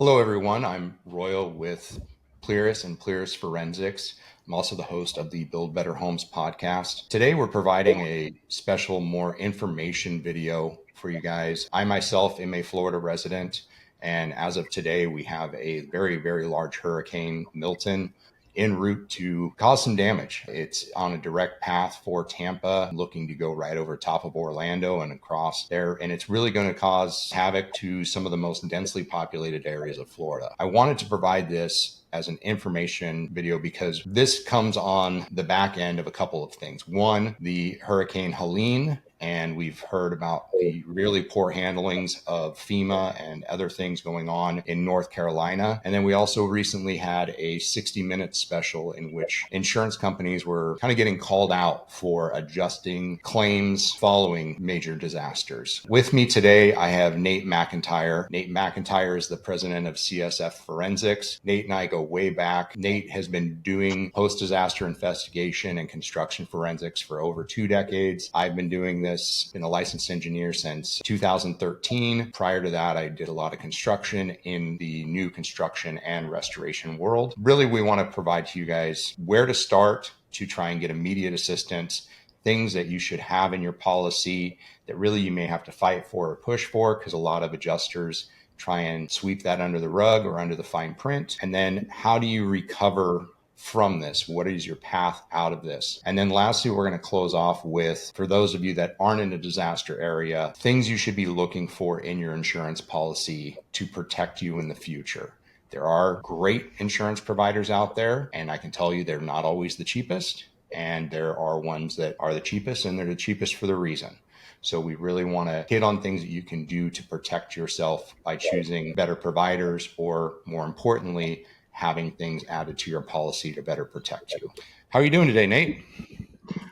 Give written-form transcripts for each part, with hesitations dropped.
Hello, everyone. I'm Royal with Pleris and Pleris Forensics. I'm also the host of the Build Better Homes podcast. Today, we're providing a special, more information video for you guys. I myself am a Florida resident, and as of today, we have a very, very large Hurricane Milton en route to cause some damage. It's on a direct path for Tampa, looking to go right over top of Orlando and across there. And it's really going to cause havoc to some of the most densely populated areas of Florida. I wanted to provide this as an information video because this comes on the back end of a couple of things. One, the Hurricane Helene, and we've heard about the really poor handlings of FEMA and other things going on in North Carolina. And then we also recently had a 60-minute special in which insurance companies were kind of getting called out for adjusting claims following major disasters. With me today, I have Nate MacIntyre. Nate MacIntyre is the president of CSF Forensics. Nate and I go way back. Nate has been doing post-disaster investigation and construction forensics for over 2 decades. I've been doing this, been a licensed engineer since 2013. Prior to that, I did a lot of construction in the new construction and restoration world. Really, we want to provide to you guys where to start to try and get immediate assistance, things that you should have in your policy that really you may have to fight for or push for, because a lot of adjusters try and sweep that under the rug or under the fine print. And then how do you recover from this? What is your path out of this? And then lastly, we're going to close off with, for those of you that aren't in a disaster area, things you should be looking for in your insurance policy to protect you in the future. There are great insurance providers out there, and I can tell you they're not always the cheapest. And there are ones that are the cheapest, and they're the cheapest for the reason. So we really want to hit on things that you can do to protect yourself by choosing better providers, or more importantly, having things added to your policy to better protect you. How are you doing today, Nate?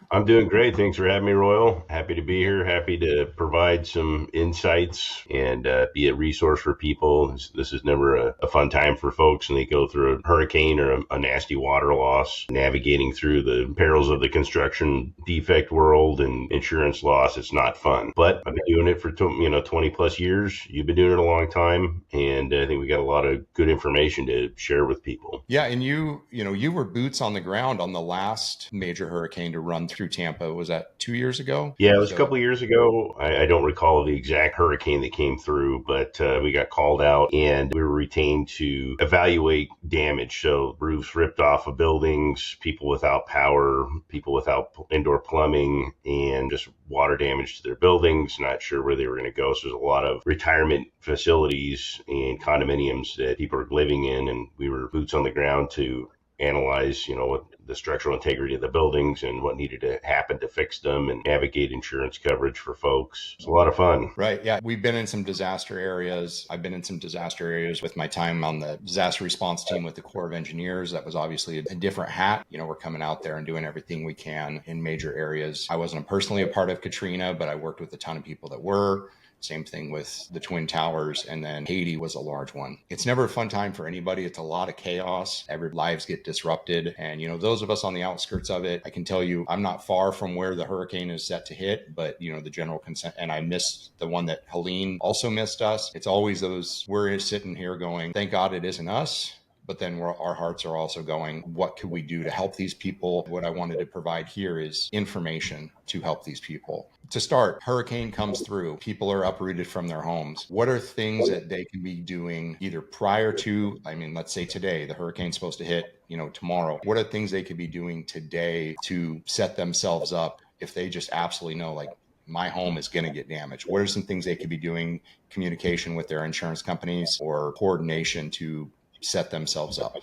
I'm doing great. Thanks for having me, Royal. Happy to be here. Happy to provide some insights and be a resource for people. This is never a fun time for folks, and they go through a hurricane or a nasty water loss, navigating through the perils of the construction defect world and insurance loss. It's not fun, but I've been doing it for 20 plus years. You've been doing it a long time, and I think we got a lot of good information to share with people. Yeah, and you were boots on the ground on the last major hurricane to run through Tampa. Was that 2 years ago? Yeah, it was a couple of years ago. I don't recall the exact hurricane that came through, but we got called out and we were retained to evaluate damage. So roofs ripped off of buildings, people without power, people without indoor plumbing, and just water damage to their buildings, not sure where they were going to go. So there's a lot of retirement facilities and condominiums that people are living in, and we were boots on the ground to analyze, what the structural integrity of the buildings and what needed to happen to fix them and navigate insurance coverage for folks. It's a lot of fun. Right. Yeah. We've been in some disaster areas. I've been in some disaster areas with my time on the disaster response team with the Corps of Engineers. That was obviously a different hat. We're coming out there and doing everything we can in major areas. I wasn't personally a part of Katrina, but I worked with a ton of people that were. Same thing with the Twin Towers, and then Haiti was a large one. It's never a fun time for anybody. It's a lot of chaos. Every lives get disrupted. And, those of us on the outskirts of it, I can tell you, I'm not far from where the hurricane is set to hit, but, the general consent, and I missed the one that Helene also missed us. It's always those, we're sitting here going, thank God it isn't us. But then our hearts are also going, what could we do to help these people? What I wanted to provide here is information to help these people. To start, hurricane comes through. People are uprooted from their homes. What are things that they can be doing either prior to, let's say today, the hurricane's supposed to hit, tomorrow. What are things they could be doing today to set themselves up if they just absolutely know, like, my home is going to get damaged? What are some things they could be doing, communication with their insurance companies or coordination to set themselves up?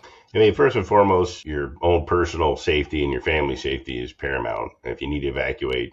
First and foremost, your own personal safety and your family safety is paramount. If you need to evacuate.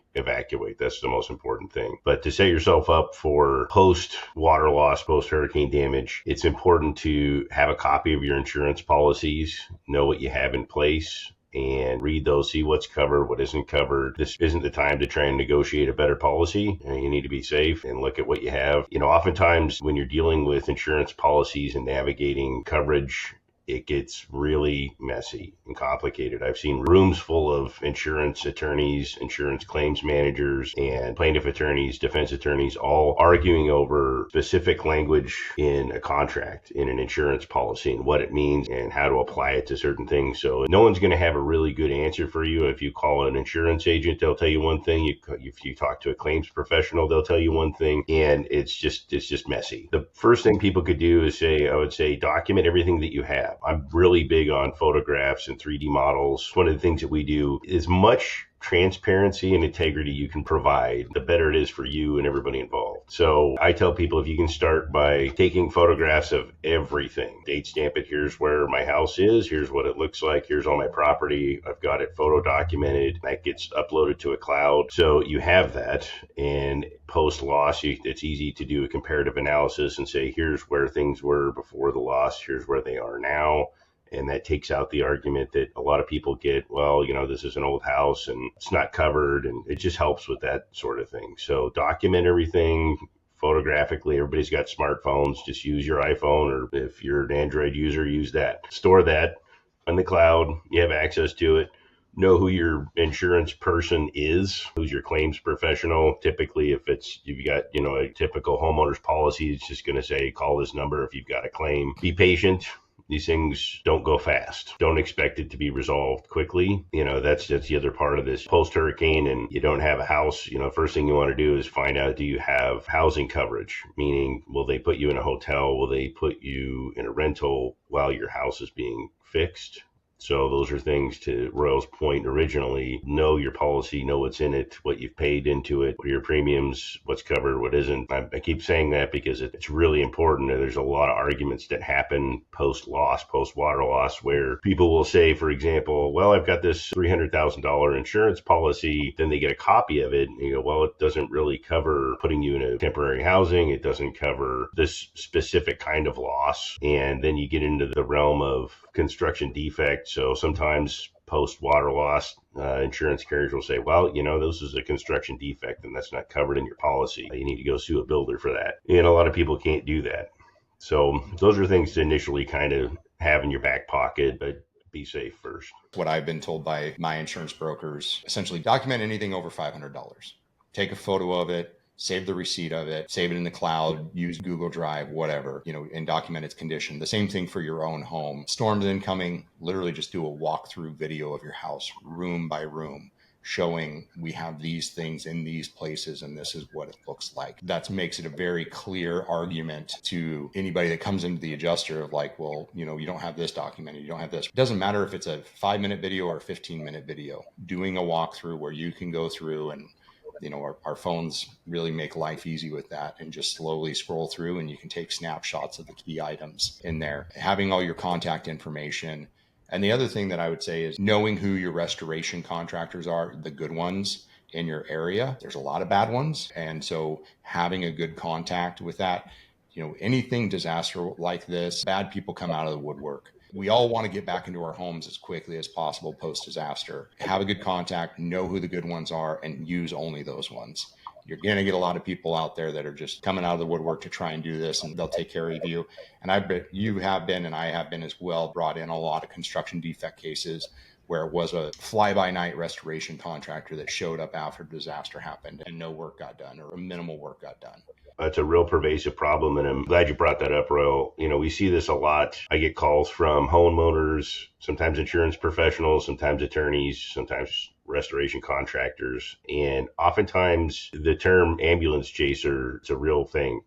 That's the most important thing. But to set yourself up for post-water loss, post-hurricane damage, it's important to have a copy of your insurance policies, know what you have in place, and read those, see what's covered, what isn't covered. This isn't the time to try and negotiate a better policy. You need to be safe and look at what you have. Oftentimes when you're dealing with insurance policies and navigating coverage, it gets really messy and complicated. I've seen rooms full of insurance attorneys, insurance claims managers, and plaintiff attorneys, defense attorneys, all arguing over specific language in a contract, in an insurance policy, and what it means and how to apply it to certain things. So no one's going to have a really good answer for you. If you call an insurance agent, they'll tell you one thing. If you talk to a claims professional, they'll tell you one thing, and it's just messy. The first thing people could do is I would say, document everything that you have. I'm really big on photographs and 3D models. One of the things that we do is much transparency and integrity you can provide, the better it is for you and everybody involved. So I tell people, if you can start by taking photographs of everything, date stamp it, here's where my house is, here's what it looks like, here's all my property, I've got it photo documented, that gets uploaded to a cloud. So you have that, and post loss, it's easy to do a comparative analysis and say, here's where things were before the loss, here's where they are now. And that takes out the argument that a lot of people get, well, this is an old house and it's not covered. And it just helps with that sort of thing. So document everything photographically. Everybody's got smartphones. Just use your iPhone, or if you're an Android user, use that. Store that on the cloud. You have access to it. Know who your insurance person is, who's your claims professional. Typically, if you've got, a typical homeowner's policy, it's just going to say, call this number if you've got a claim. Be patient. These things don't go fast. Don't expect it to be resolved quickly. That's the other part of this. Post-hurricane and you don't have a house, first thing you want to do is find out, do you have housing coverage? Meaning, will they put you in a hotel? Will they put you in a rental while your house is being fixed? So those are things, to Royal's point originally, know your policy, know what's in it, what you've paid into it, what are your premiums, what's covered, what isn't. I keep saying that because it's really important. There's a lot of arguments that happen post-loss, post-water loss, where people will say, for example, well, I've got this $300,000 insurance policy. Then they get a copy of it and you go, well, it doesn't really cover putting you in a temporary housing. It doesn't cover this specific kind of loss. And then you get into the realm of construction defect. So sometimes post-water loss, insurance carriers will say, well, this is a construction defect and that's not covered in your policy. You need to go sue a builder for that. And a lot of people can't do that. So those are things to initially kind of have in your back pocket, but be safe first. What I've been told by my insurance brokers, essentially document anything over $500. Take a photo of it, save the receipt of it, save it in the cloud, use Google Drive, whatever, and document its condition. The same thing for your own home. Storms incoming, literally just do a walkthrough video of your house, room by room, showing we have these things in these places and this is what it looks like. That makes it a very clear argument to anybody that comes into the adjuster of like, well, you don't have this documented, you don't have this. It doesn't matter if it's a 5-minute video or a 15-minute video. Doing a walkthrough where you can go through and our phones really make life easy with that, and just slowly scroll through and you can take snapshots of the key items in there, having all your contact information. And the other thing that I would say is knowing who your restoration contractors are, the good ones in your area. There's a lot of bad ones. And so having a good contact with that, anything disaster like this, bad people come out of the woodwork. We all want to get back into our homes as quickly as possible post-disaster. Have a good contact, know who the good ones are, and use only those ones. You're going to get a lot of people out there that are just coming out of the woodwork to try and do this, and they'll take care of you. And I bet you have been, and I have been as well, brought in a lot of construction defect cases where it was a fly-by-night restoration contractor that showed up after disaster happened and no work got done, or minimal work got done. It's a real pervasive problem, and I'm glad you brought that up, Royal. We see this a lot. I get calls from homeowners, sometimes insurance professionals, sometimes attorneys, sometimes restoration contractors, and oftentimes the term ambulance chaser is a real thing.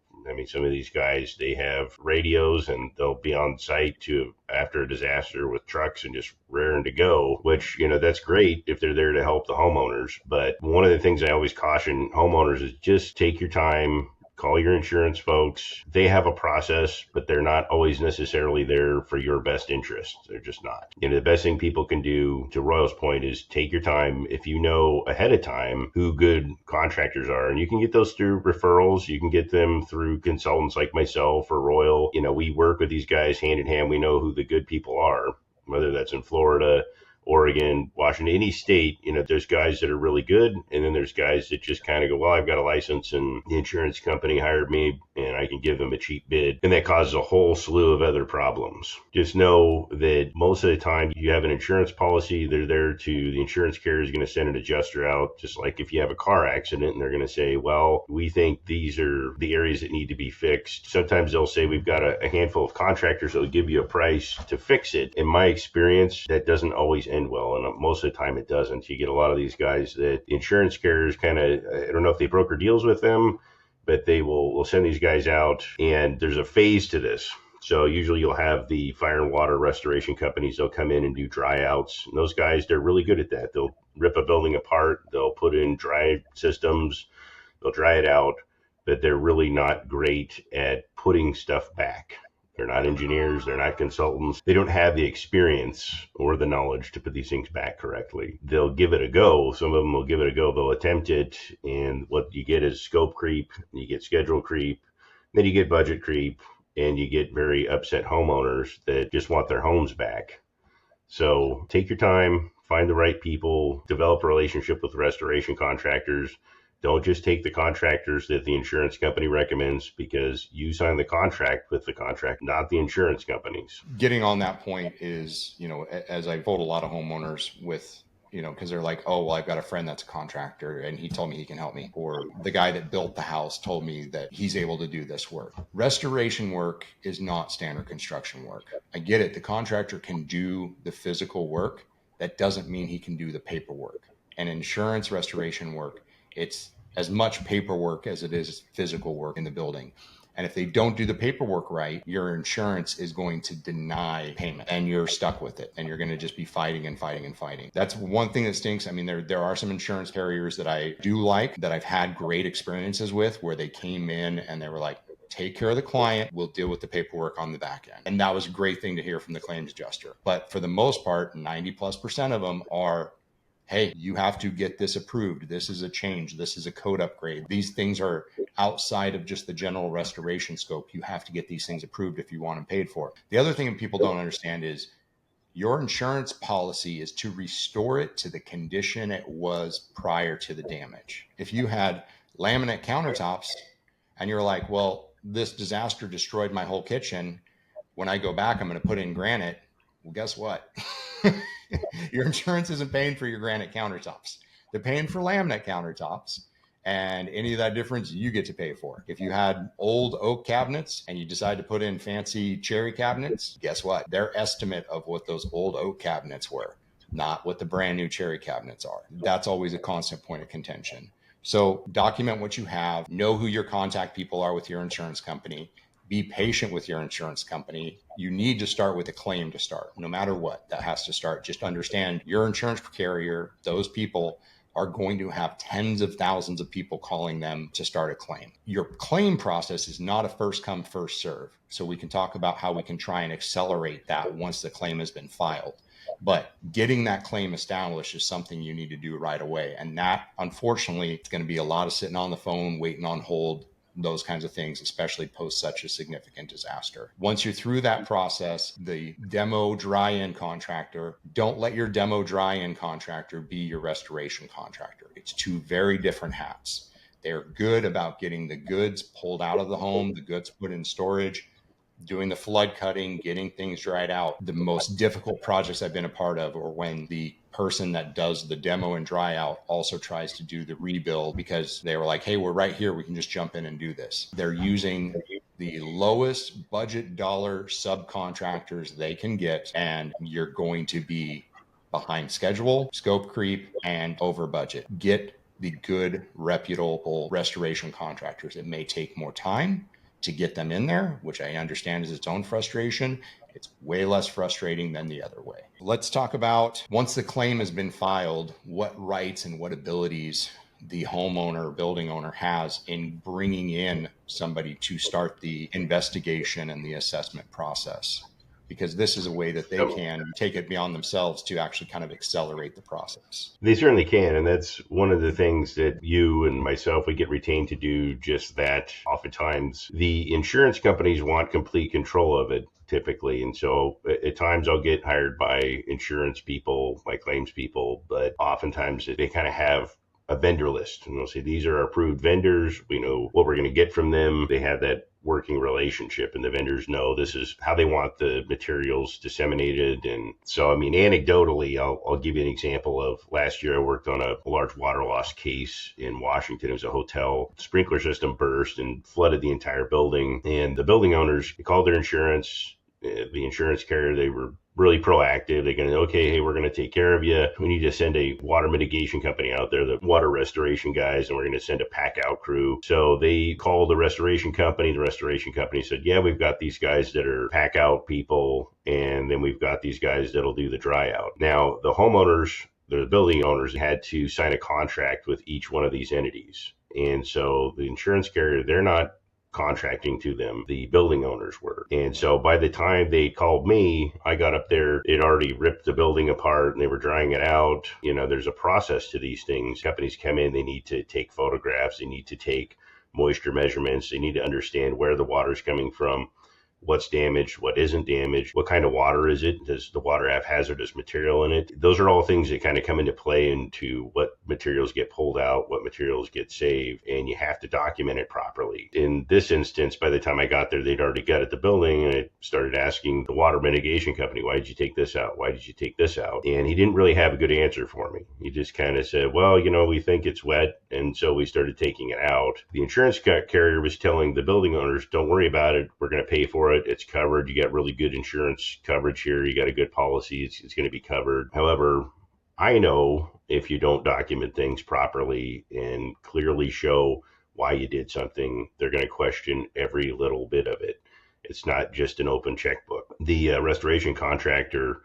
Some of these guys, they have radios and they'll be on site after a disaster with trucks and just raring to go, which, that's great if they're there to help the homeowners. But one of the things I always caution homeowners is just take your time. Call your insurance folks. They have a process, but they're not always necessarily there for your best interest. They're just not. The best thing people can do, to Royal's point, is take your time. If you know ahead of time who good contractors are, and you can get those through referrals, you can get them through consultants like myself or Royal. We work with these guys hand in hand. We know who the good people are, whether that's in Florida, Oregon, Washington, any state, there's guys that are really good. And then there's guys that just kind of go, well, I've got a license and the insurance company hired me and I can give them a cheap bid. And that causes a whole slew of other problems. Just know that most of the time you have an insurance policy, the insurance carrier is going to send an adjuster out. Just like if you have a car accident and they're going to say, well, we think these are the areas that need to be fixed. Sometimes they'll say we've got a handful of contractors that will give you a price to fix it. In my experience, that doesn't always end well. And most of the time it doesn't. You get a lot of these guys that the insurance carriers kind of, I don't know if they broker deals with them, but they will send these guys out. And there's a phase to this. So usually you'll have the fire and water restoration companies. They'll come in and do dry outs. And those guys, they're really good at that. They'll rip a building apart. They'll put in dry systems. They'll dry it out. But they're really not great at putting stuff back. They're not engineers. They're not consultants. They don't have the experience or the knowledge to put these things back correctly. They'll give it a go. Some of them will give it a go. They'll attempt it. And what you get is scope creep. You get schedule creep. Then you get budget creep. And you get very upset homeowners that just want their homes back. So take your time, find the right people, develop a relationship with restoration contractors. Don't just take the contractors that the insurance company recommends, because you sign the contract with the contract, not the insurance companies. Getting on that point is, as I've told a lot of homeowners with, because they're like, oh, well, I've got a friend that's a contractor and he told me he can help me. Or the guy that built the house told me that he's able to do this work. Restoration work is not standard construction work. I get it. The contractor can do the physical work. That doesn't mean he can do the paperwork. And insurance restoration work, it's as much paperwork as it is physical work in the building. And if they don't do the paperwork right, your insurance is going to deny payment and you're stuck with it. And you're going to just be fighting and fighting and fighting. That's one thing that stinks. I mean, there are some insurance carriers that I do like, that I've had great experiences with, where they came in and they were like, take care of the client, we'll deal with the paperwork on the back end. And that was a great thing to hear from the claims adjuster. But for the most part, 90+% of them are, hey, you have to get this approved. This is a change. This is a code upgrade. These things are outside of just the general restoration scope. You have to get these things approved if you want them paid for. The other thing that people don't understand is your insurance policy is to restore it to the condition it was prior to the damage. If you had laminate countertops and you're like, well, this disaster destroyed my whole kitchen. When I go back, I'm going to put in granite. Well, guess what? Your insurance isn't paying for your granite countertops. They're paying for laminate countertops, and any of that difference you get to pay for. If you had old oak cabinets and you decide to put in fancy cherry cabinets, guess what? Their estimate of what those old oak cabinets were, not what the brand new cherry cabinets are. That's always a constant point of contention. So document what you have, know who your contact people are with your insurance company. Be patient with your insurance company. You need to start with a claim to start, no matter what. That has to start. Just understand your insurance carrier, those people are going to have tens of thousands of people calling them to start a claim. Your claim process is not a first come, first serve. So we can talk about how we can try and accelerate that once the claim has been filed. But getting that claim established is something you need to do right away. And that, unfortunately, it's going to be a lot of sitting on the phone, waiting on hold, those kinds of things, especially post such a significant disaster. Once you're through that process, the demo dry-in contractor, don't let your demo dry-in contractor be your restoration contractor. It's two very different hats. They're good about getting the goods pulled out of the home, the goods put in storage, doing the flood cutting, getting things dried out. The most difficult projects I've been a part of are when the person that does the demo and dry out also tries to do the rebuild, because they were like, hey, we're right here. We can just jump in and do this. They're using the lowest budget dollar subcontractors they can get, and you're going to be behind schedule, scope creep, and over budget. Get the good, reputable restoration contractors. It may take more time to get them in there, which I understand is its own frustration. It's way less frustrating than the other way. Let's talk about, once the claim has been filed, what rights and what abilities the homeowner or building owner has in bringing in somebody to start the investigation and the assessment process. Because this is a way that they can take it beyond themselves to actually kind of accelerate the process. They certainly can. And that's one of the things that you and myself, we get retained to do just that. Oftentimes, the insurance companies want complete control of it. typically. And so at times I'll get hired by insurance people, my claims people, but oftentimes they kind of have a vendor list, and they'll say, these are our approved vendors. We know what we're going to get from them. They have that working relationship, and the vendors know this is how they want the materials disseminated. And so, I mean, anecdotally, I'll give you an example of last year. I worked on a large water loss case in Washington. It was a hotel. The sprinkler system burst and flooded the entire building. And the building owners, they called their insurance. The insurance carrier, they were really proactive. They're going to, okay, hey, we're going to take care of you. We need to send a water mitigation company out there, the water restoration guys, and we're going to send a pack out crew. So they called the restoration company. The restoration company said, yeah, we've got these guys that are pack out people, and then we've got these guys that'll do the dry out. Now, the homeowners, the building owners, had to sign a contract with each one of these entities. And so the insurance carrier, they're not contracting to them, the building owners were. And so by the time they called me, I got up there, it already ripped the building apart and they were drying it out. You know, there's a process to these things. Companies come in, they need to take photographs, they need to take moisture measurements, they need to understand where the water's coming from, what's damaged, what isn't damaged, what kind of water is it, does the water have hazardous material in it. Those are all things that kind of come into play into what materials get pulled out, what materials get saved, and you have to document it properly. In this instance, by the time I got there, they'd already gutted the building, and I started asking the water mitigation company, why did you take this out? Why did you take this out? And he didn't really have a good answer for me. He just kind of said, well, you know, we think it's wet, and so we started taking it out. The insurance carrier was telling the building owners, don't worry about it, we're going to pay for it. It's covered. You got really good insurance coverage here. You got a good policy. It's going to be covered. However, I know if you don't document things properly and clearly show why you did something, they're going to question every little bit of it. It's not just an open checkbook. The restoration contractor,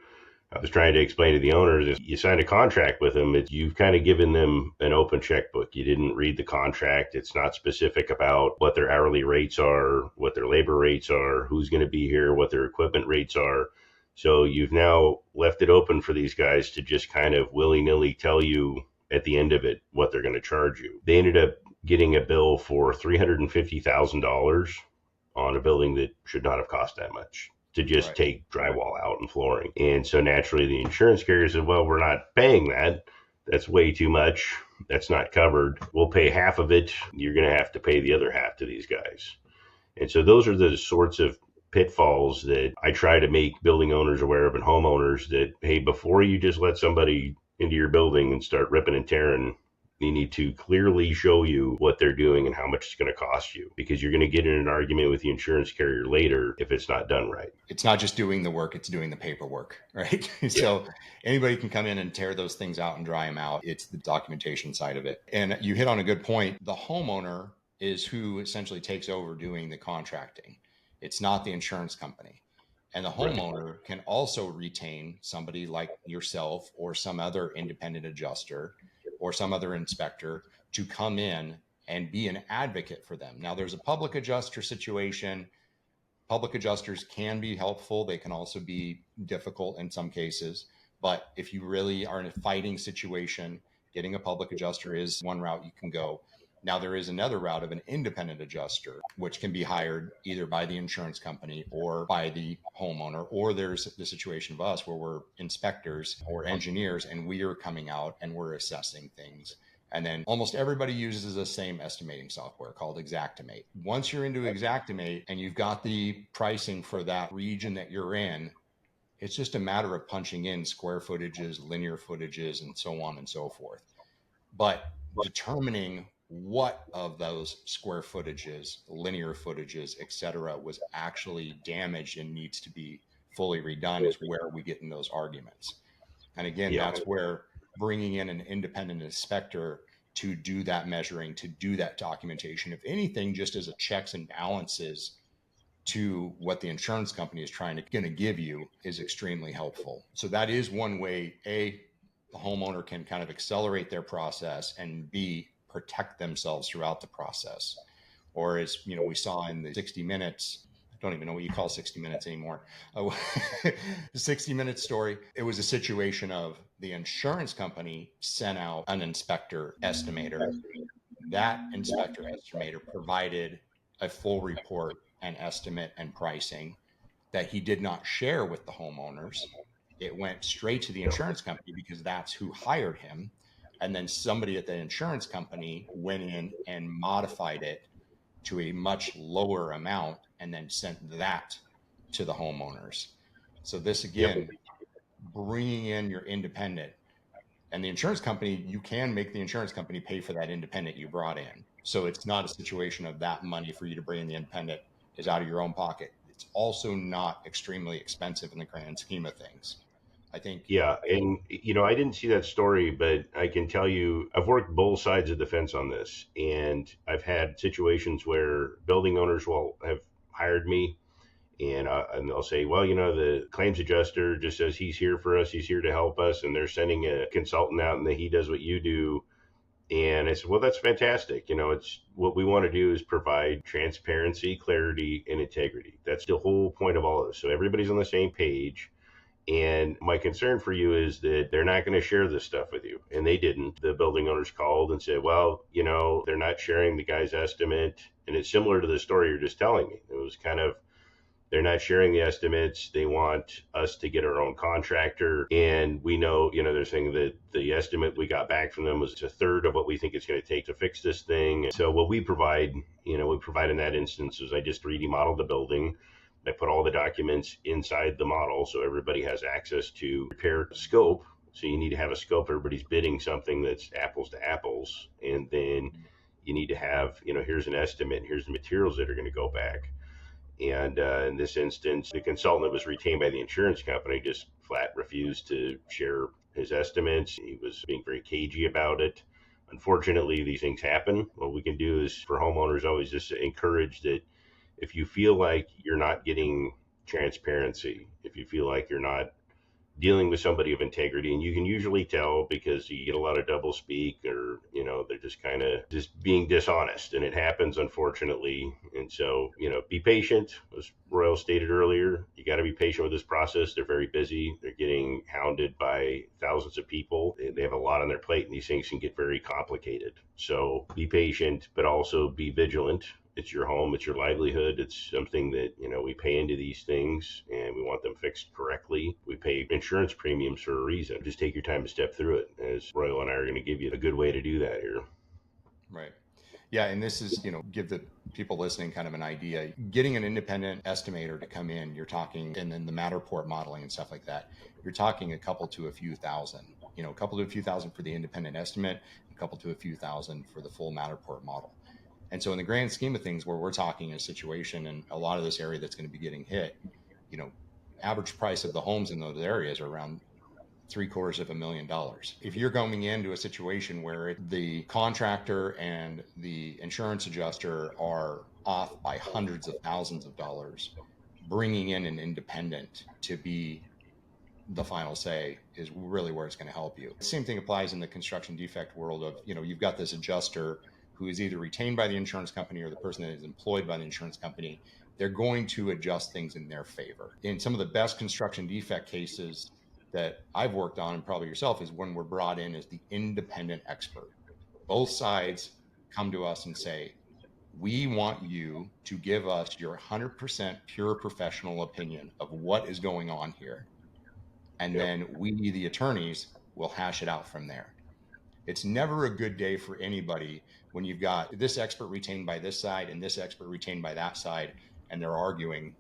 I was trying to explain to the owners, if you signed a contract with them, you've kind of given them an open checkbook. You didn't read the contract. It's not specific about what their hourly rates are, what their labor rates are, who's going to be here, what their equipment rates are. So you've now left it open for these guys to just kind of willy-nilly tell you at the end of it what they're going to charge you. They ended up getting a bill for $350,000 on a building that should not have cost that much, to just take drywall out and flooring. And so naturally the insurance carrier said, well, we're not paying that. That's way too much. That's not covered. We'll pay half of it. You're going to have to pay the other half to these guys. And so those are the sorts of pitfalls that I try to make building owners aware of and homeowners, that, hey, before you just let somebody into your building and start ripping and tearing, you need to clearly show you what they're doing and how much it's going to cost you, because you're going to get in an argument with the insurance carrier later if it's not done right. It's not just doing the work, it's doing the paperwork, right? So anybody can come in and tear those things out and dry them out. It's the documentation side of it. And you hit on a good point. The homeowner is who essentially takes over doing the contracting. It's not the insurance company. And the homeowner can also retain somebody like yourself or some other independent adjuster or some other inspector to come in and be an advocate for them. Now, there's a public adjuster situation. Public adjusters can be helpful. They can also be difficult in some cases. But if you really are in a fighting situation, getting a public adjuster is one route you can go. Now, there is another route of an independent adjuster, which can be hired either by the insurance company or by the homeowner, or there's the situation of us where we're inspectors or engineers and we are coming out and we're assessing things. And then almost everybody uses the same estimating software called Xactimate. Once you're into Xactimate and you've got the pricing for that region that you're in, it's just a matter of punching in square footages, linear footages, and so on and so forth. But determining what of those square footages, linear footages, et cetera, was actually damaged and needs to be fully redone is where we get in those arguments. And again, that's where bringing in an independent inspector to do that measuring, to do that documentation, if anything, just as a checks and balances to what the insurance company is going to give you, is extremely helpful. So that is one way, A, the homeowner can kind of accelerate their process, and B, protect themselves throughout the process. Or as we saw in the 60 Minutes, I don't even know what you call 60 Minutes anymore. The 60 Minutes story, it was a situation of the insurance company sent out an inspector estimator. That inspector estimator provided a full report and estimate and pricing. that he did not share with the homeowners. It went straight to the Yeah. insurance company because that's who hired him. And then somebody at the insurance company went in and modified it to a much lower amount and then sent that to the homeowners. So this Yep. again, bringing in your independent, and the insurance company, you can make the insurance company pay for that independent you brought in. So it's not a situation of that money for you to bring in the independent is out of your own pocket. It's also not extremely expensive in the grand scheme of things. I think, Yeah, and I didn't see that story, but I can tell you I've worked both sides of the fence on this, and I've had situations where building owners will have hired me, and they'll say, well, the claims adjuster just says he's here for us, he's here to help us, and they're sending a consultant out, and that he does what you do. And I said, well, that's fantastic. It's what we want to do is provide transparency, clarity, and integrity. That's the whole point of all of this. So everybody's on the same page. And my concern for you is that they're not going to share this stuff with you. And they didn't. The building owners called and said, well, they're not sharing the guy's estimate. And it's similar to the story you're just telling me. It was kind of, they're not sharing the estimates. They want us to get our own contractor. And we know, they're saying that the estimate we got back from them was a third of what we think it's going to take to fix this thing. And so what we provide in that instance is I just 3D modeled the building. I put all the documents inside the model so everybody has access to repair scope. So you need to have a scope. Everybody's bidding something that's apples to apples. And then you need to have, here's an estimate. Here's the materials that are going to go back. And in this instance, the consultant that was retained by the insurance company just flat refused to share his estimates. He was being very cagey about it. Unfortunately, these things happen. What we can do is for homeowners always just encourage that if you feel like you're not getting transparency, if you feel like you're not dealing with somebody of integrity, and you can usually tell because you get a lot of double speak, or they're just kind of just being dishonest, and it happens, unfortunately. And so be patient. As Royal stated earlier, you got to be patient with this process. They're very busy. They're getting hounded by thousands of people. They have a lot on their plate, and these things can get very complicated. So be patient, but also be vigilant. It's your home, it's your livelihood, it's something that we pay into these things, and we want them fixed correctly. We pay insurance premiums for a reason. Just take your time to step through it, as Royal and I are going to give you a good way to do that here. right. Yeah, and this is, give the people listening kind of an idea. Getting an independent estimator to come in, you're talking, and then the Matterport modeling and stuff like that, you're talking a couple to a few thousand, a couple to a few thousand for the independent estimate, a couple to a few thousand for the full Matterport model. And so in the grand scheme of things, where we're talking a situation and a lot of this area that's going to be getting hit, average price of the homes in those areas are around $750,000. If you're going into a situation where the contractor and the insurance adjuster are off by hundreds of thousands of dollars, bringing in an independent to be the final say is really where it's going to help you. The same thing applies in the construction defect world of, you've got this adjuster who is either retained by the insurance company or the person that is employed by the insurance company. They're going to adjust things in their favor. In some of the best construction defect cases that I've worked on, and probably yourself, is when we're brought in as the independent expert. Both sides come to us and say, we want you to give us your 100% pure professional opinion of what is going on here. And then we, the attorneys, will hash it out from there. It's never a good day for anybody when you've got this expert retained by this side and this expert retained by that side, and they're arguing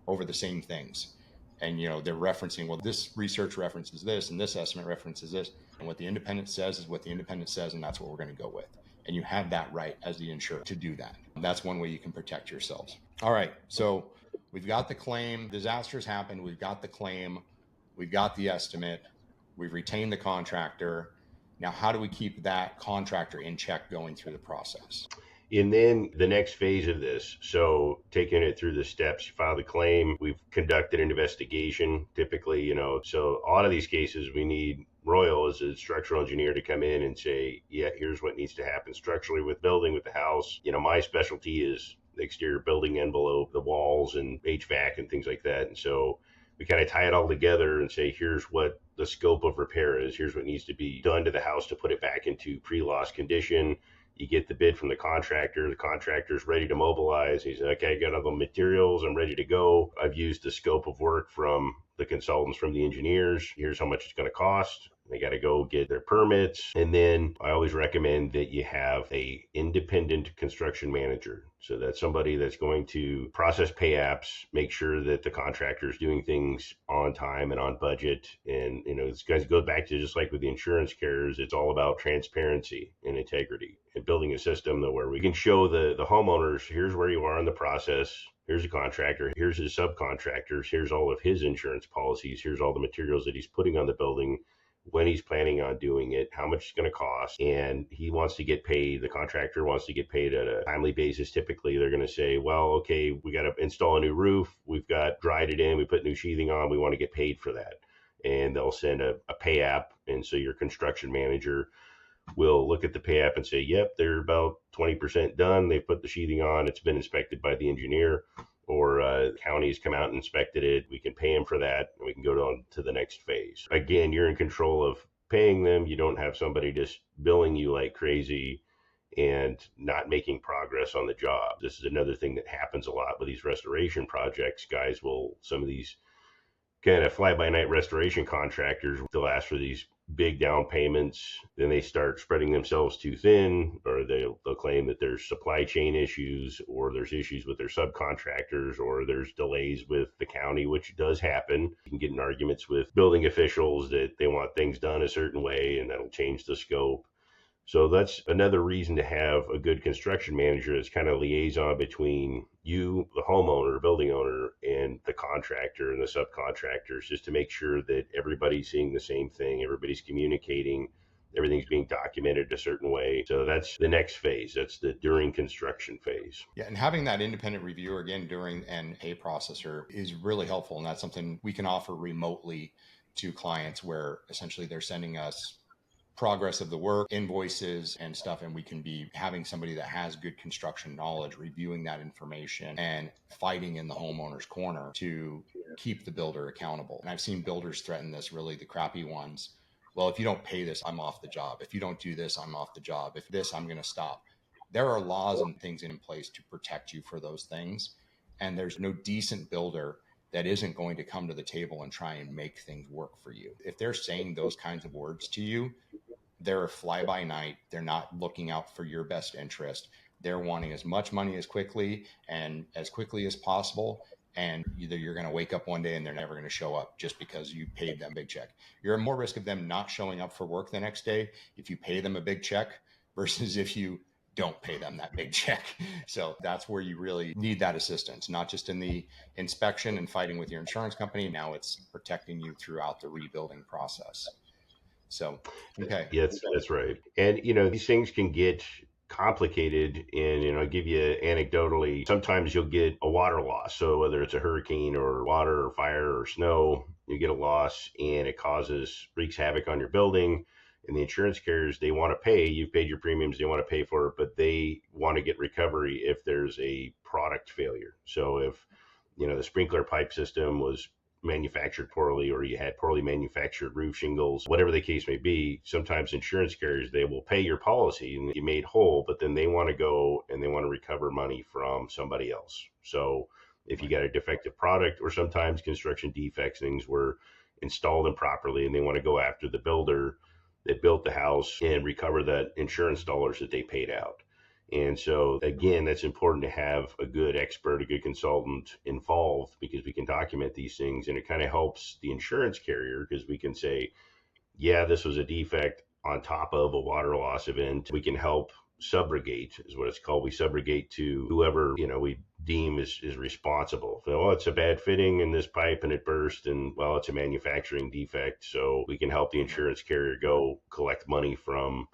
over the same things. And, they're referencing, well, this research references this and this estimate references this. And what the independent says is what the independent says, and that's what we're going to go with. And you have that right as the insurer to do that. That's one way you can protect yourselves. All right. So we've got the claim. Disasters happened. We've got the claim. We've got the estimate. We've retained the contractor. Now, how do we keep that contractor in check going through the process? And then the next phase of this, so taking it through the steps, you file the claim, we've conducted an investigation, typically, so a lot of these cases we need Royal as a structural engineer to come in and say, yeah, here's what needs to happen structurally with building, with the house. My specialty is the exterior building envelope, the walls and HVAC and things like that. And so we kind of tie it all together and say, here's what the scope of repair is. Here's what needs to be done to the house to put it back into pre-loss condition. You get the bid from the contractor's ready to mobilize. He's like, okay, I got all the materials, I'm ready to go. I've used the scope of work from the consultants, from the engineers. Here's how much it's going to cost. They got to go get their permits. And then I always recommend that you have a independent construction manager. So that's somebody that's going to process pay apps, make sure that the contractor is doing things on time and on budget. And, this guys go back to just like with the insurance carriers, it's all about transparency and integrity and building a system where we can show the homeowners, here's where you are in the process. Here's a contractor, here's his subcontractors, here's all of his insurance policies, here's all the materials that he's putting on the building, when he's planning on doing it, how much it's going to cost, and he wants to get paid. The contractor wants to get paid at a timely basis. Typically, they're going to say, well, okay, we got to install a new roof. We've got dried it in. We put new sheathing on. We want to get paid for that. And they'll send a pay app. And so your construction manager will look at the pay app and say, yep, they're about 20% done. They put the sheathing on. It's been inspected by the engineer, or counties come out and inspected it. We can pay them for that, and we can go on to the next phase. Again, you're in control of paying them. You don't have somebody just billing you like crazy and not making progress on the job. This is another thing that happens a lot with these restoration projects. Some of these kind of fly-by-night restoration contractors, they'll ask for these big down payments, then they start spreading themselves too thin, or they'll claim that there's supply chain issues, or there's issues with their subcontractors, or there's delays with the county, which does happen. You can get in arguments with building officials that they want things done a certain way, and that'll change the scope. So that's another reason to have a good construction manager that's kind of liaison between you, the homeowner, building owner, and the contractor and the subcontractors, just to make sure that everybody's seeing the same thing, everybody's communicating, everything's being documented a certain way. So that's the next phase. That's the during construction phase. Yeah, and having that independent reviewer again during and pay processor is really helpful. And that's something we can offer remotely to clients, where essentially they're sending us progress of the work, invoices and stuff, and we can be having somebody that has good construction knowledge reviewing that information and fighting in the homeowner's corner to keep the builder accountable. And I've seen builders threaten this, really the crappy ones. Well, if you don't pay this, I'm off the job. If you don't do this, I'm off the job. If this, I'm going to stop. There are laws and things in place to protect you for those things. And there's no decent builder that isn't going to come to the table and try and make things work for you. If they're saying those kinds of words to you, they're a fly by night. They're not looking out for your best interest. They're wanting as much money as quickly as possible. And either you're going to wake up one day and they're never going to show up just because you paid them a big check. You're at more risk of them not showing up for work the next day if you pay them a big check versus if you don't pay them that big check. So that's where you really need that assistance, not just in the inspection and fighting with your insurance company. Now it's protecting you throughout the rebuilding process. So, okay. Yes, that's right. And, these things can get complicated. And, I'll give you anecdotally, sometimes you'll get a water loss. So whether it's a hurricane or water or fire or snow, you get a loss and it wreaks havoc on your building. And the insurance carriers, they want to pay. You've paid your premiums, they want to pay for it, but they want to get recovery if there's a product failure. So if, the sprinkler pipe system was manufactured poorly, or you had poorly manufactured roof shingles, whatever the case may be, sometimes insurance carriers, they will pay your policy and you made whole, but then they want to go and they want to recover money from somebody else. So if you got a defective product, or sometimes construction defects, things were installed improperly, and they want to go after the builder that built the house and recover that insurance dollars that they paid out. And so, again, that's important to have a good expert, a good consultant involved, because we can document these things, and it kind of helps the insurance carrier, because we can say, yeah, this was a defect on top of a water loss event. We can help subrogate, is what it's called. We subrogate to whoever, we deem is responsible. So, it's a bad fitting in this pipe and it burst, and well, it's a manufacturing defect. So we can help the insurance carrier go collect money from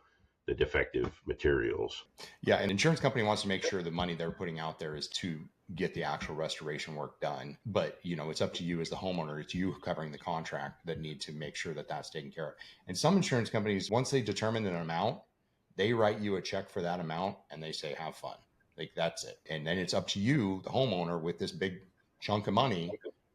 the defective materials. Yeah, an insurance company wants to make sure the money they're putting out there is to get the actual restoration work done. But, it's up to you as the homeowner. It's you covering the contract that need to make sure that that's taken care of. And some insurance companies, once they determine an amount, they write you a check for that amount and they say, have fun. Like, that's it. And then it's up to you, the homeowner, with this big chunk of money,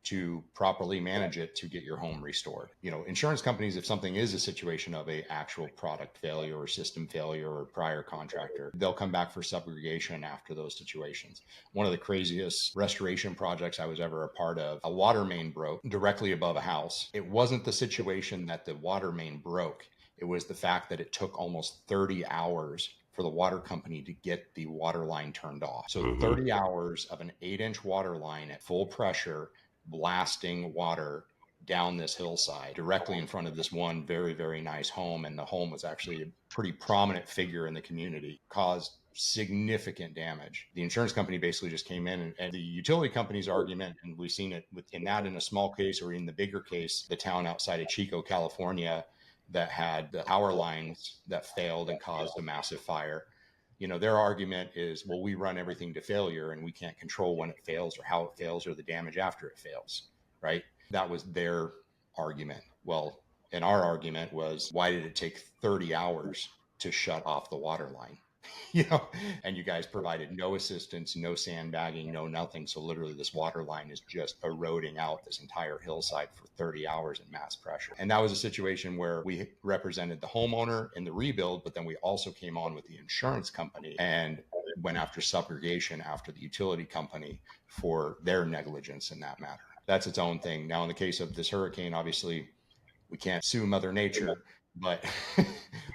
to properly manage it to get your home restored. Insurance companies, if something is a situation of a actual product failure or system failure or prior contractor, they'll come back for subrogation after those situations. One of the craziest restoration projects I was ever a part of, a water main broke directly above a house. It wasn't the situation that the water main broke. It was the fact that it took almost 30 hours for the water company to get the water line turned off. So 30 hours of an 8-inch water line at full pressure, blasting water down this hillside directly in front of this one very, very nice home. And the home was actually a pretty prominent figure in the community, caused significant damage. The insurance company basically just came in, and the utility company's argument, and we've seen it in a small case, or in the bigger case, the town outside of Chico, California, that had the power lines that failed and caused a massive fire. Their argument is, well, we run everything to failure and we can't control when it fails or how it fails or the damage after it fails, right? That was their argument. Well, and our argument was, why did it take 30 hours to shut off the water line? And you guys provided no assistance, no sandbagging, no nothing. So literally this water line is just eroding out this entire hillside for 30 hours in mass pressure. And that was a situation where we represented the homeowner in the rebuild, but then we also came on with the insurance company and went after subrogation after the utility company for their negligence in that matter. That's its own thing. Now, in the case of this hurricane, obviously we can't sue Mother Nature, but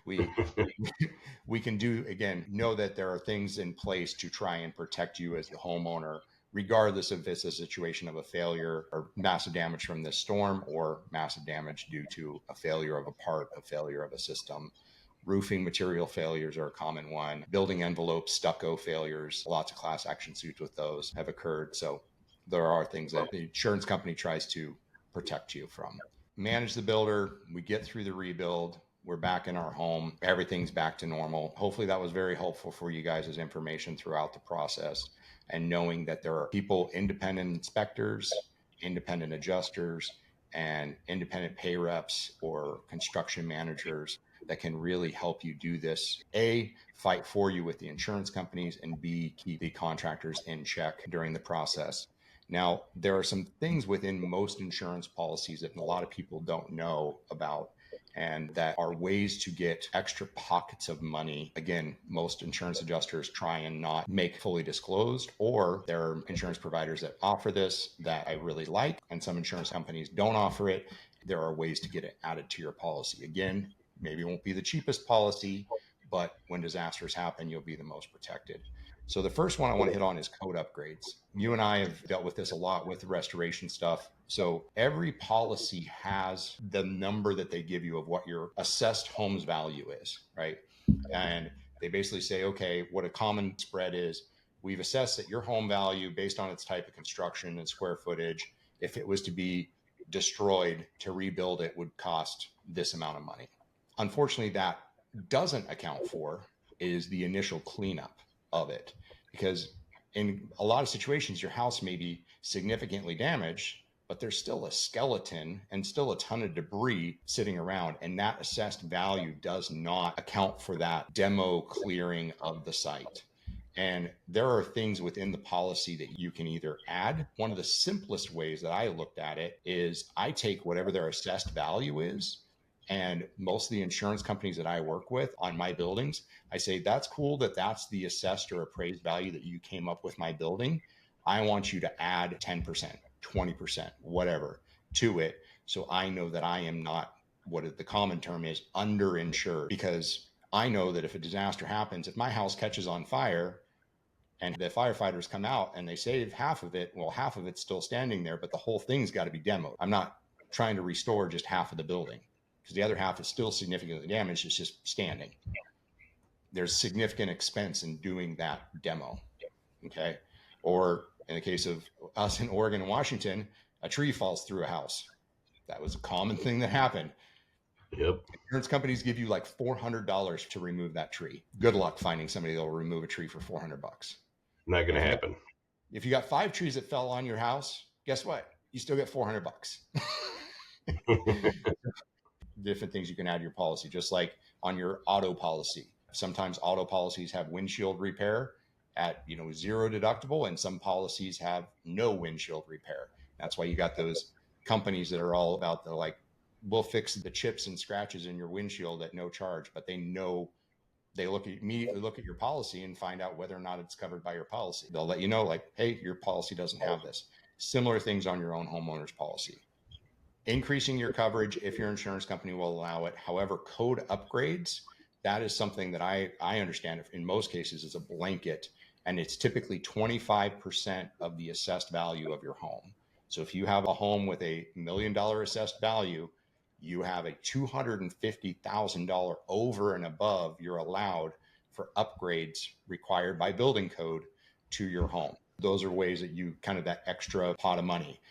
we can know that there are things in place to try and protect you as the homeowner, regardless if it's a situation of a failure or massive damage from this storm or massive damage due to a failure of a part, a failure of a system. Roofing material failures are a common one. Building envelope, stucco failures, lots of class action suits with those have occurred. So there are things that the insurance company tries to protect you from. Manage the builder. We get through the rebuild. We're back in our home. Everything's back to normal. Hopefully that was very helpful for you guys as information throughout the process, and knowing that there are people, independent inspectors, independent adjusters, and independent pay reps or construction managers that can really help you do this. A, fight for you with the insurance companies, and B, keep the contractors in check during the process. Now, there are some things within most insurance policies that a lot of people don't know about, and that are ways to get extra pockets of money. Again, most insurance adjusters try and not make fully disclosed, or there are insurance providers that offer this that I really like, and some insurance companies don't offer it. There are ways to get it added to your policy. Again, maybe it won't be the cheapest policy, but when disasters happen, you'll be the most protected. So the first one I want to hit on is code upgrades. You and I have dealt with this a lot with the restoration stuff. So every policy has the number that they give you of what your assessed home's value is, right? And they basically say, okay, what a common spread is, we've assessed that your home value based on its type of construction and square footage, if it was to be destroyed, to rebuild it would cost this amount of money. Unfortunately, that doesn't account for is the initial cleanup of it, because in a lot of situations your house may be significantly damaged, but there's still a skeleton and still a ton of debris sitting around, and that assessed value does not account for that demo clearing of the site. And there are things within the policy that you can either add. One of the simplest ways that I looked at it is I take whatever their assessed value is, and most of the insurance companies that I work with on my buildings, I say, that's cool that that's the assessed or appraised value that you came up with my building. I want you to add 10%, 20%, whatever to it. So I know that I am not, what the common term is, underinsured, because I know that if a disaster happens, if my house catches on fire and the firefighters come out and they save half of it, well, half of it's still standing there, but the whole thing's got to be demoed. I'm not trying to restore just half of the building, because the other half is still significantly damaged. It's just standing. There's significant expense in doing that demo. Okay. Or in the case of us in Oregon and Washington, a tree falls through a house. That was a common thing that happened. Yep. Insurance companies give you like $400 to remove that tree. Good luck finding somebody that will remove a tree for $400. Not going to happen. If you got 5 trees that fell on your house, guess what? You still get $400. Different things you can add to your policy, just like on your auto policy. Sometimes auto policies have windshield repair at 0 deductible, and some policies have no windshield repair. That's why you got those companies that are all about the like, we'll fix the chips and scratches in your windshield at no charge, but they know they immediately look at your policy and find out whether or not it's covered by your policy. They'll let you know, like, hey, your policy doesn't have this. Similar things on your own homeowner's policy. Increasing your coverage if your insurance company will allow it. However, code upgrades, that is something that I understand in most cases is a blanket, and it's typically 25% of the assessed value of your home. So if you have a home with $1 million assessed value, you have a $250,000 over and above you're allowed for upgrades required by building code to your home. Those are ways that you kind of that extra pot of money.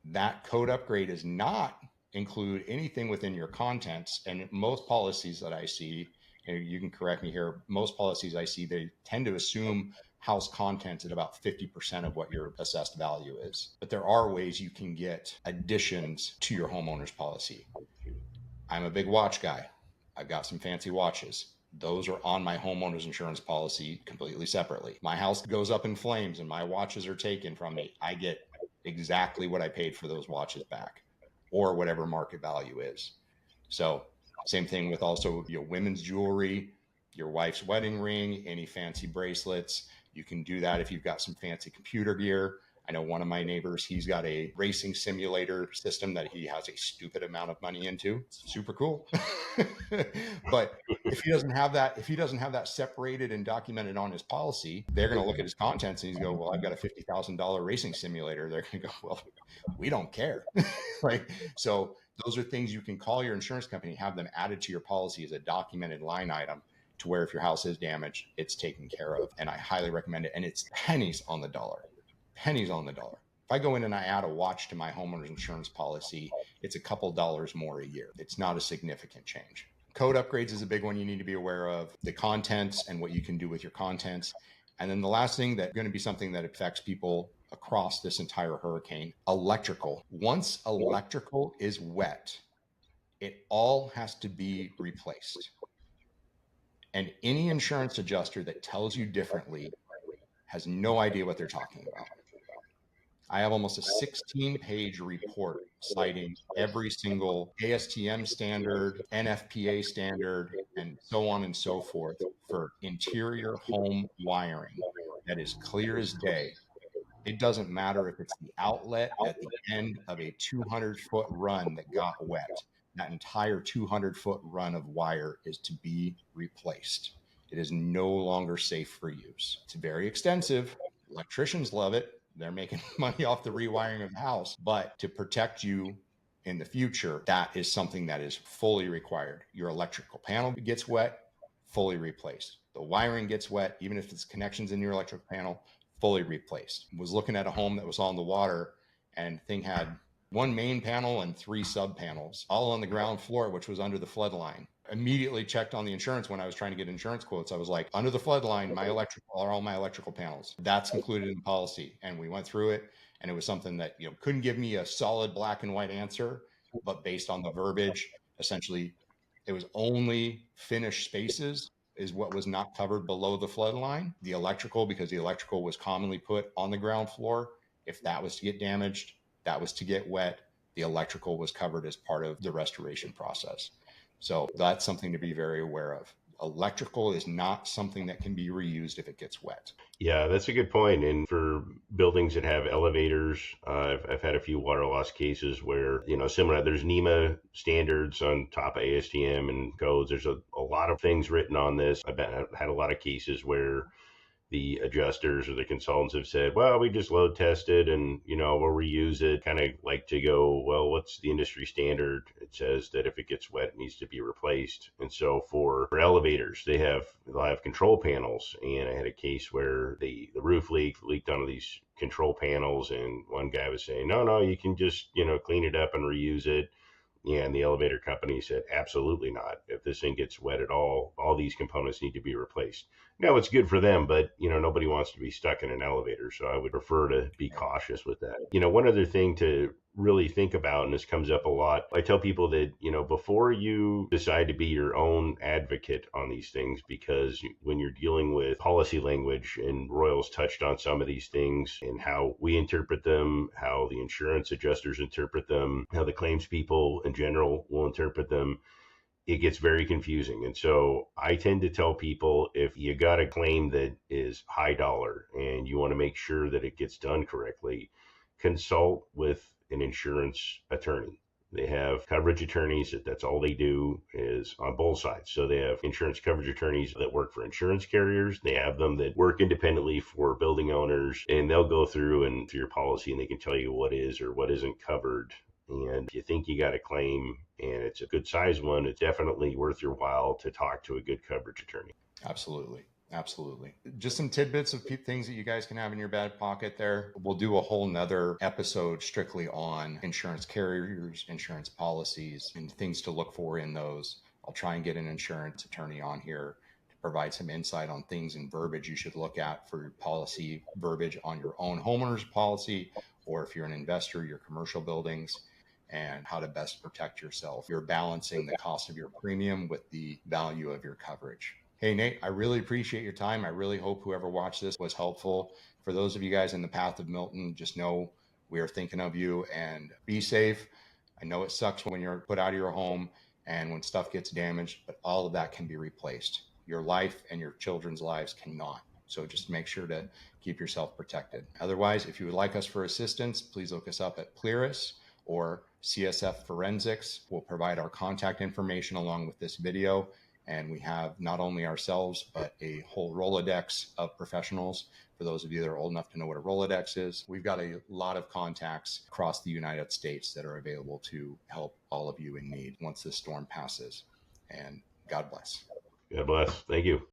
That code upgrade does not include anything within your contents. And most policies that I see, and you can correct me here, most policies I see, they tend to assume house contents at about 50% of what your assessed value is. But there are ways you can get additions to your homeowner's policy. I'm a big watch guy. I've got some fancy watches. Those are on my homeowner's insurance policy completely separately. My house goes up in flames and my watches are taken from me. I get exactly what I paid for those watches back, or whatever market value is. So same thing with also your women's jewelry, your wife's wedding ring, any fancy bracelets. You can do that if you've got some fancy computer gear. I know one of my neighbors, he's got a racing simulator system that he has a stupid amount of money into. It's super cool. But if he doesn't have that separated and documented on his policy, they're going to look at his contents and he's go, well, I've got a $50,000 racing simulator. They're going to go, well, we don't care. Right. So those are things you can call your insurance company, have them added to your policy as a documented line item, to where if your house is damaged, it's taken care of. And I highly recommend it. And it's pennies on the dollar. Pennies on the dollar. If I go in and I add a watch to my homeowner's insurance policy, it's a couple dollars more a year. It's not a significant change. Code upgrades is a big one you need to be aware of, the contents and what you can do with your contents. And then the last thing that's going to be something that affects people across this entire hurricane, electrical. Once electrical is wet, it all has to be replaced. And any insurance adjuster that tells you differently has no idea what they're talking about. I have almost a 16-page report citing every single ASTM standard, NFPA standard, and so on and so forth for interior home wiring that is clear as day. It doesn't matter if it's the outlet at the end of a 200-foot run that got wet. That entire 200-foot run of wire is to be replaced. It is no longer safe for use. It's very extensive. Electricians love it. They're making money off the rewiring of the house. But to protect you in the future, that is something that is fully required. Your electrical panel gets wet, fully replaced. The wiring gets wet, even if it's connections in your electrical panel, fully replaced. Was looking at a home that was on the water, and the thing had one main panel and 3 sub panels, all on the ground floor, which was under the flood line. Immediately checked on the insurance when I was trying to get insurance quotes. I was like, under the flood line, all my electrical panels. That's included in the policy. And we went through it, and it was something that, couldn't give me a solid black and white answer, but based on the verbiage, essentially it was only finished spaces is what was not covered below the flood line. The electrical, because the electrical was commonly put on the ground floor, if that was to get damaged, that was to get wet, the electrical was covered as part of the restoration process. So that's something to be very aware of. Electrical is not something that can be reused if it gets wet. Yeah, that's a good point. And for buildings that have elevators, I've had a few water loss cases where, similar, there's NEMA standards on top of ASTM and codes. There's a lot of things written on this. I've had a lot of cases where the adjusters or the consultants have said, well, we just load tested and, we'll reuse it. Kind of like to go, well, what's the industry standard? It says that if it gets wet, it needs to be replaced. And so for elevators, they'll have control panels. And I had a case where the roof leaked onto these control panels. And one guy was saying, no, you can just, clean it up and reuse it. Yeah, and the elevator company said, absolutely not. If this thing gets wet at all these components need to be replaced. Now, it's good for them, but, nobody wants to be stuck in an elevator. So I would prefer to be cautious with that. One other thing to really think about, and this comes up a lot. I tell people that, before you decide to be your own advocate on these things, because when you're dealing with policy language, and Royals touched on some of these things and how we interpret them, how the insurance adjusters interpret them, how the claims people in general will interpret them, it gets very confusing. And so I tend to tell people, if you got a claim that is high dollar and you want to make sure that it gets done correctly, consult with an insurance attorney. They have coverage attorneys that's all they do is on both sides. So they have insurance coverage attorneys that work for insurance carriers. They have them that work independently for building owners, and they'll go through your policy and they can tell you what is or what isn't covered. And if you think you got a claim and it's a good size one, it's definitely worth your while to talk to a good coverage attorney. Absolutely. Absolutely. Just some tidbits of things that you guys can have in your back pocket there. We'll do a whole nother episode strictly on insurance carriers, insurance policies, and things to look for in those. I'll try and get an insurance attorney on here to provide some insight on things and verbiage you should look at for your policy verbiage on your own homeowner's policy, or if you're an investor, your commercial buildings, and how to best protect yourself. You're balancing the cost of your premium with the value of your coverage. Hey, Nate, I really appreciate your time. I really hope whoever watched this was helpful. For those of you guys in the path of Milton, just know we are thinking of you, and be safe. I know it sucks when you're put out of your home and when stuff gets damaged, but all of that can be replaced. Your life and your children's lives cannot. So just make sure to keep yourself protected. Otherwise, if you would like us for assistance, please look us up at Pleris or CSF Forensics. We'll provide our contact information along with this video. And we have not only ourselves, but a whole Rolodex of professionals. For those of you that are old enough to know what a Rolodex is, we've got a lot of contacts across the United States that are available to help all of you in need once this storm passes. And God bless. God bless. Thank you.